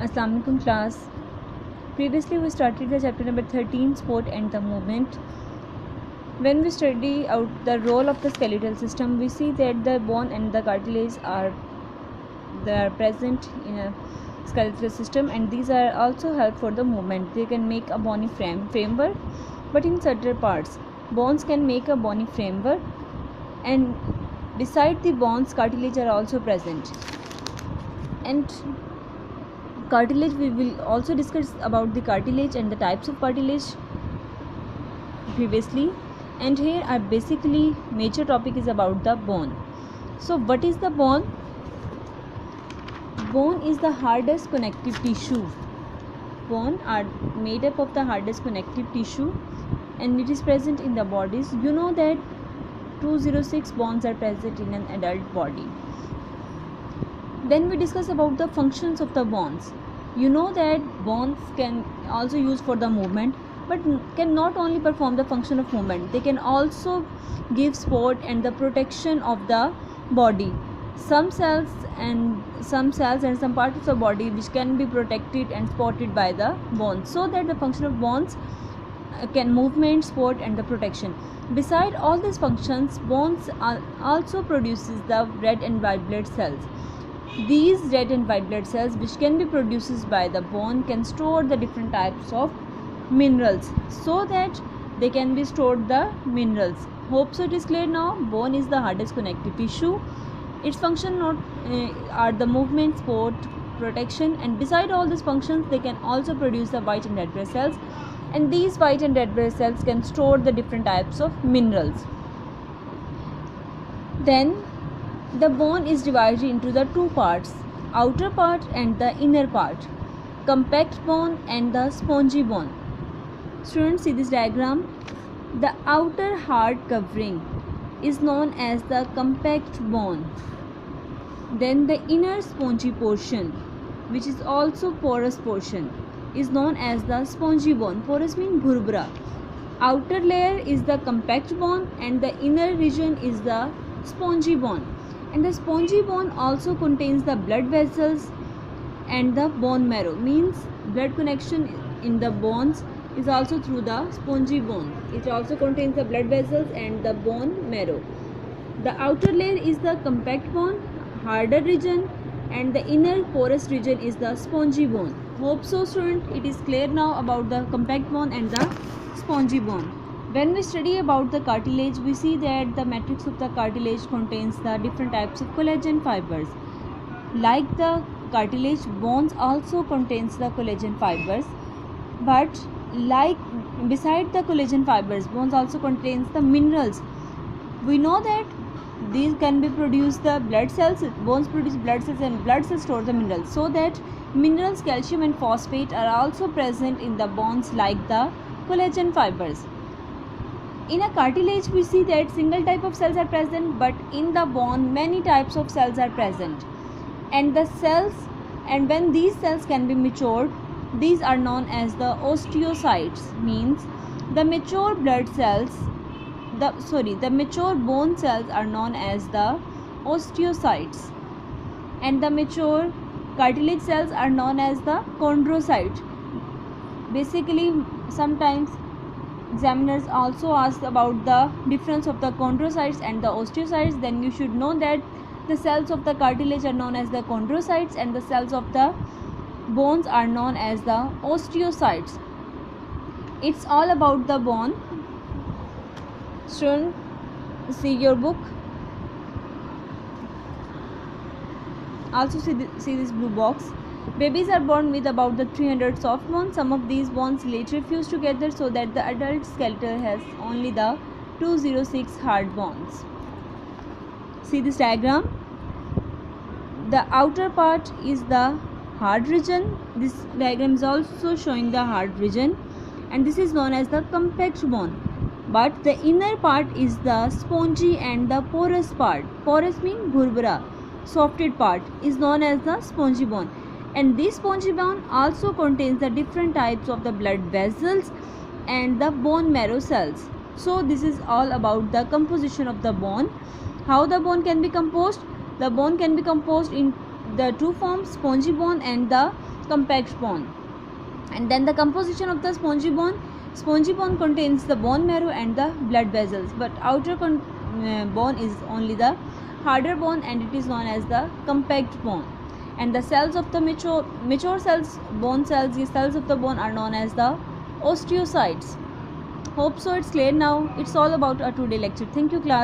Assalamu alaikum class. Previously we started the chapter number 13, sport and the movement. When we study out the role of the skeletal system, we see that the bone and the cartilage are present in a skeletal system, and these are also help for the movement. They can make a bony framework, but in certain parts bones can make a bony framework, and beside the bones cartilage are also present. And cartilage, we will also discuss about the cartilage and the types of cartilage previously, and here our basically major topic is about the bone. So what is the bone? Bone is the hardest connective tissue. Bone are made up of the hardest connective tissue, and it is present in the bodies. You know that 206 bones are present in an adult body. Then we discuss about the functions of the bones. You know that bones can also use for the movement, but can not only perform the function of movement, they can also give support and the protection of the body. Some cells and some parts of the body which can be protected and supported by the bones, so that the function of bones can movement, support and the protection. Beside all these functions, bones also produces the red and white blood cells. These red and white blood cells which can be produced by the bone can store the different types of minerals, so that they can be stored the minerals. Hope so it is clear now. Bone is the hardest connective tissue. Its function are the movement, support, protection, and beside all these functions they can also produce the white and red blood cells, and these white and red blood cells can store the different types of minerals. Then the bone is divided into the two parts, outer part and the inner part, compact bone and the spongy bone. Students, see this diagram. The outer hard covering is known as the compact bone. Then the inner spongy portion, which is also porous portion, is known as the spongy bone. Porous means bhurbura. Outer layer is the compact bone and the inner region is the spongy bone. And the spongy bone also contains the blood vessels and the bone marrow, means blood connection in the bones is also through the spongy bone. It also contains the blood vessels and the bone marrow. The outer layer is the compact bone, harder region, and the inner porous region is the spongy bone. Hope so student, it is clear now about the compact bone and the spongy bone. When we study about the cartilage, we see that the matrix of the cartilage contains the different types of collagen fibers. Like the cartilage, bones also contains the collagen fibers, but like beside the collagen fibers, bones also contains the minerals. We know that these can be produced the blood cells. Bones produce blood cells and blood cells store the minerals, so that minerals calcium and phosphate are also present in the bones like the collagen fibers. In a cartilage, we see that single type of cells are present, but in the bone many types of cells are present, and the cells, and when these cells can be matured, these are known as the osteocytes, means the mature blood cells, the mature bone cells are known as the osteocytes, and the mature cartilage cells are known as the chondrocytes. Basically, sometimes examiners also ask about the difference of the chondrocytes and the osteocytes. Then you should know that the cells of the cartilage are known as the chondrocytes and the cells of the bones are known as the osteocytes. It's all about the bone. Student, see your book. Also see this blue box. Babies are born with about the 300 soft bones. Some of these bones later fuse together, so that the adult skeleton has only the 206 hard bones. See this diagram. The outer part is the hard region. This diagram is also showing the hard region, and this is known as the compact bone. But the inner part is the spongy and the porous part. Porous means bhurbura. Softed part is known as the spongy bone. And this spongy bone also contains the different types of the blood vessels and the bone marrow cells. So this is all about the composition of the bone. How the bone can be composed? The bone can be composed in the two forms, spongy bone and the compact bone. And then the composition of the spongy bone contains the bone marrow and the blood vessels, but outer bone is only the harder bone, and it is known as the compact bone. And the cells of the mature cells, bone cells, these cells of the bone are known as the osteocytes. Hope so it's clear now. It's all about our today lecture. Thank you, class.